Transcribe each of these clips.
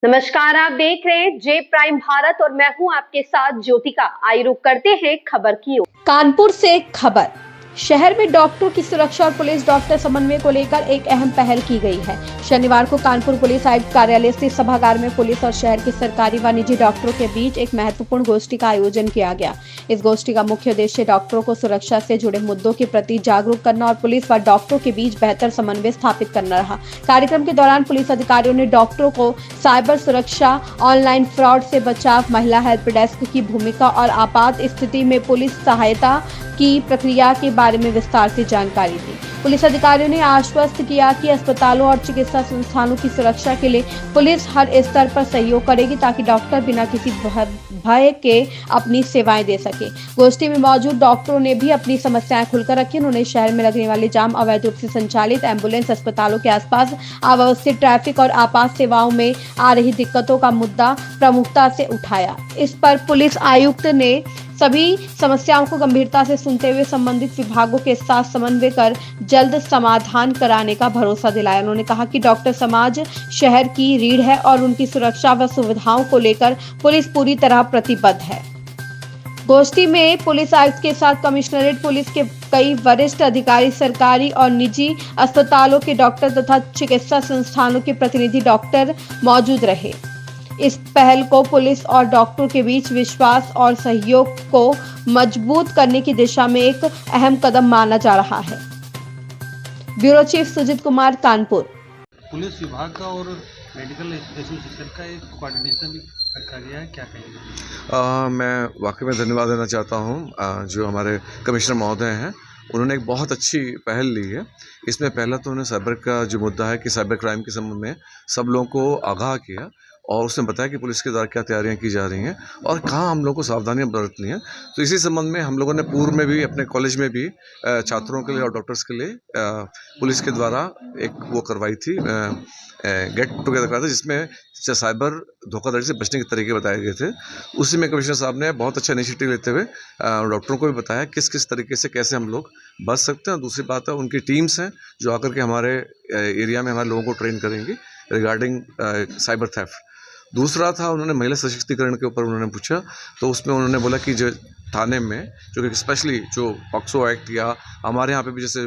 नमस्कार, आप देख रहे हैं जे प्राइम भारत और मैं हूं आपके साथ ज्योतिका। आइए रुक करते हैं खबर की ओर। कानपुर से खबर। शहर में डॉक्टरों की सुरक्षा और पुलिस डॉक्टर समन्वय को लेकर एक अहम पहल की गई है। शनिवार को कानपुर पुलिस आयुक्त कार्यालय स्थित सभागार में पुलिस और शहर के सरकारी व निजी डॉक्टरों के बीच एक महत्वपूर्ण गोष्ठी का आयोजन किया गया। इस गोष्ठी का मुख्य उद्देश्य डॉक्टरों को सुरक्षा से जुड़े मुद्दों के प्रति जागरूक करना और पुलिस व डॉक्टरों के बीच बेहतर समन्वय स्थापित करना रहा। कार्यक्रम के दौरान पुलिस अधिकारियों ने डॉक्टरों को साइबर सुरक्षा, ऑनलाइन फ्रॉड से बचाव, महिला हेल्प डेस्क की भूमिका और आपात स्थिति में पुलिस सहायता की प्रक्रिया के बारे में विस्तार से जानकारी दी। पुलिस अधिकारियों ने आश्वस्त किया कि अस्पतालों और चिकित्सा संस्थानों की सुरक्षा के लिए पुलिस हर स्तर पर सहयोग करेगी ताकि डॉक्टर बिना किसी भय के अपनी सेवाएं दे सके। गोष्ठी में मौजूद डॉक्टरों ने भी अपनी समस्याएं खुलकर रखी। उन्होंने शहर में लगने वाले जाम, अवैध रूप से संचालित एम्बुलेंस, अस्पतालों के आसपास अव्यवस्थित ट्रैफिक और आपात सेवाओं में आ रही दिक्कतों का मुद्दा प्रमुखता से उठाया। इस पर पुलिस आयुक्त ने सभी समस्याओं को गंभीरता से सुनते हुए संबंधित विभागों के साथ समन्वय कर जल्द समाधान कराने का भरोसा दिलाया। उन्होंने कहा कि डॉक्टर समाज शहर की रीढ़ है और उनकी सुरक्षा व सुविधाओं को लेकर पुलिस पूरी तरह प्रतिबद्ध है। गोष्ठी में पुलिस आयुक्त के साथ कमिश्नरेट पुलिस के कई वरिष्ठ अधिकारी, सरकारी और निजी अस्पतालों के डॉक्टर तथा चिकित्सा संस्थानों के प्रतिनिधि डॉक्टर मौजूद रहे। इस पहल को पुलिस और डॉक्टरों के बीच विश्वास और सहयोग को मजबूत करने की दिशा में एक अहम कदम माना जा रहा है। Bureau chief Sujit Kumar, Kanpur. Police विभाग का और मेडिकल एसोसिएशन का एक कोऑर्डिनेशन भी रखा गया है, क्या कहेंगे? मैं वाकई में धन्यवाद देना चाहता हूं जो हमारे कमिश्नर महोदय हैं। उन्होंने एक बहुत अच्छी पहल ली है। इसमें पहला तो उन्होंने साइबर का जो मुद्दा है कि साइबर क्राइम के संबंध में सब लोगों को आगाह किया और उसने बताया कि पुलिस के द्वारा क्या तैयारियां की जा रही हैं और कहाँ हम लोगों को सावधानियां बरतनी हैं। तो इसी संबंध में हम लोगों ने पूर्व में भी अपने कॉलेज में भी छात्रों के लिए और डॉक्टर्स के लिए पुलिस के द्वारा एक वो करवाई थी, गेट टुगेदर करा था, जिसमें साइबर धोखाधड़ी से बचने के तरीके बताए गए थे। उसी में कमिश्नर साहब ने बहुत अच्छा इनिशिएटिव लेते हुए डॉक्टरों को भी बताया किस किस तरीके से कैसे हम लोग बच सकते हैं। दूसरी बात है उनकी टीम्स हैं जो आकर के हमारे एरिया में हमारे लोगों को ट्रेन करेंगी रिगार्डिंग साइबर थेफ्ट। दूसरा था उन्होंने महिला सशक्तिकरण के ऊपर उन्होंने पूछा, तो उसमें उन्होंने बोला कि जो थाने में जो कि स्पेशली जो पॉक्सो एक्ट या हमारे यहाँ पे भी जैसे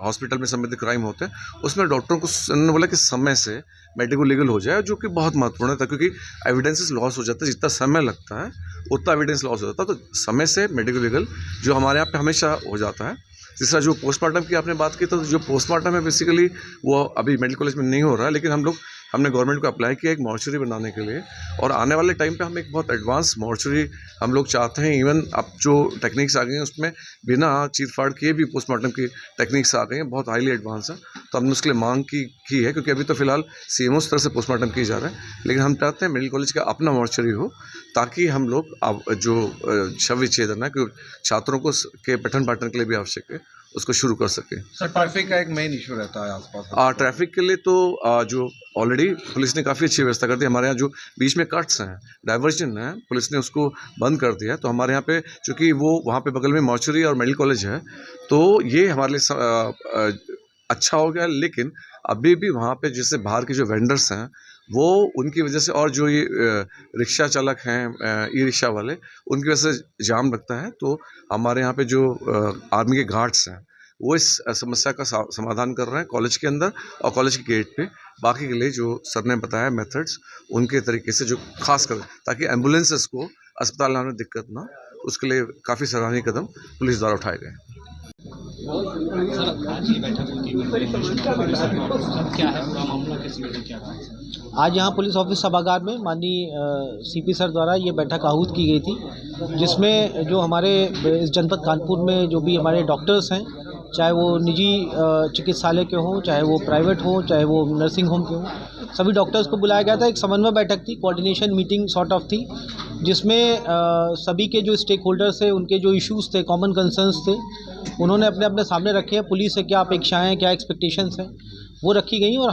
हॉस्पिटल में संबंधित क्राइम होते हैं उसमें डॉक्टरों को उन्होंने बोला कि समय से मेडिकल लीगल हो जाए, जो कि बहुत महत्वपूर्ण है क्योंकि एविडेंसेस लॉस हो जाता है। जितना समय लगता है उतना एविडेंस लॉस हो जाता है, तो समय से मेडिकल लीगल जो हमारे यहाँ पे हमेशा हो जाता है। तीसरा जो पोस्टमार्टम की आपने बात की, तो जो पोस्टमार्टम है बेसिकली वो अभी मेडिकल कॉलेज में नहीं हो रहा है, लेकिन हमने गवर्नमेंट को अप्लाई किया एक मॉर्चरी बनाने के लिए और आने वाले टाइम पे हम एक बहुत एडवांस मॉर्चरी हम लोग चाहते हैं। इवन अब जो टेक्निक्स आ गई हैं उसमें बिना चीर फाड़ किए भी पोस्टमार्टम की टेक्निक्स आ गई हैं, बहुत हाईली एडवांस है। तो हमने उसके लिए मांग की है क्योंकि अभी तो फिलहाल सीएमओ स्तर से पोस्टमार्टम किया जा रहा है, लेकिन हम चाहते हैं मेडिकल कॉलेज का अपना मॉर्चरी हो ताकि हम लोग जो शव विच्छेदन है क्योंकि छात्रों को के पठन पाठन के लिए भी आवश्यक है उसको शुरू कर सके। सर, ट्रैफिक का एक मेन इशू रहता है आसपास। ट्रैफिक के लिए तो जो ऑलरेडी पुलिस ने काफ़ी अच्छी व्यवस्था कर दी। हमारे यहाँ जो बीच में कट्स हैं, डाइवर्जन है, पुलिस ने उसको बंद कर दिया। तो हमारे यहाँ पे चूँकि वो वहाँ पे बगल में मॉर्चरी और मेडिकल कॉलेज है, तो ये हमारे लिए अच्छा हो गया। लेकिन अभी भी वहाँ पे जैसे बाहर के जो वेंडर्स हैं वो उनकी वजह से और जो ये रिक्शा चालक हैं, ई रिक्शा वाले, उनकी वजह से जाम लगता है। तो हमारे यहाँ पे जो आर्मी के गार्ड्स हैं वो इस समस्या का समाधान कर रहे हैं कॉलेज के अंदर और कॉलेज के गेट पे। बाकी के लिए जो सर ने बताया मेथड्स उनके तरीके से जो खास कर ताकि एम्बुलेंसेस को अस्पताल लाने में दिक्कत ना, उसके लिए काफ़ी सराहनीय कदम पुलिस द्वारा उठाए गए। आज यहाँ पुलिस ऑफिस सभागार में माननीय सीपी सर द्वारा ये बैठक आहूत की गई थी, जिसमें जो हमारे इस जनपद कानपुर में जो भी हमारे डॉक्टर्स हैं, चाहे वो निजी चिकित्सालय के हों, चाहे वो प्राइवेट हों, चाहे वो नर्सिंग होम के हों, सभी डॉक्टर्स को बुलाया गया था। एक समन्वय बैठक थी, कोऑर्डिनेशन मीटिंग सॉर्ट ऑफ थी, जिसमें सभी के जो स्टेक होल्डर्स थे, उनके जो इश्यूज़ थे, कॉमन कंसर्न्स थे, उन्होंने अपने अपने सामने रखे हैं। पुलिस से क्या अपेक्षाएँ हैं, क्या एक्सपेक्टेशंस हैं, वो रखी गई और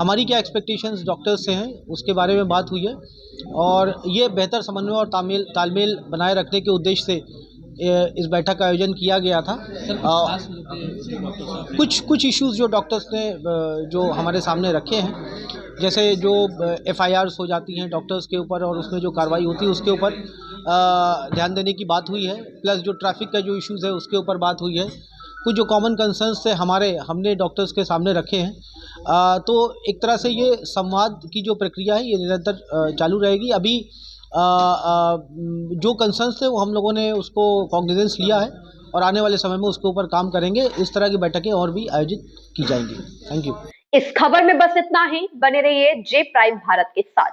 हमारी क्या एक्सपेक्टेशंस डॉक्टर्स से हैं उसके बारे में बात हुई है। और ये बेहतर समन्वय और तालमेल बनाए रखने के उद्देश्य से इस बैठक का आयोजन किया गया था। कुछ इश्यूज जो डॉक्टर्स ने जो हमारे सामने रखे हैं, जैसे जो FIRs हो जाती हैं डॉक्टर्स के ऊपर और उसमें जो कार्रवाई होती है उसके ऊपर ध्यान देने की बात हुई है, प्लस जो ट्रैफिक का जो इश्यूज़ है उसके ऊपर बात हुई है। कुछ जो कॉमन कंसर्न्स थे हमने डॉक्टर्स के सामने रखे हैं। तो एक तरह से ये संवाद की जो प्रक्रिया है ये निरंतर चालू रहेगी। अभी जो कंसर्न्स थे वो हम लोगों ने उसको कॉग्निजेंस लिया है और आने वाले समय में उसके ऊपर काम करेंगे। इस तरह की बैठकें और भी आयोजित की जाएंगी। Thank you. इस खबर में बस इतना ही। बने रहिए J प्राइम भारत के साथ।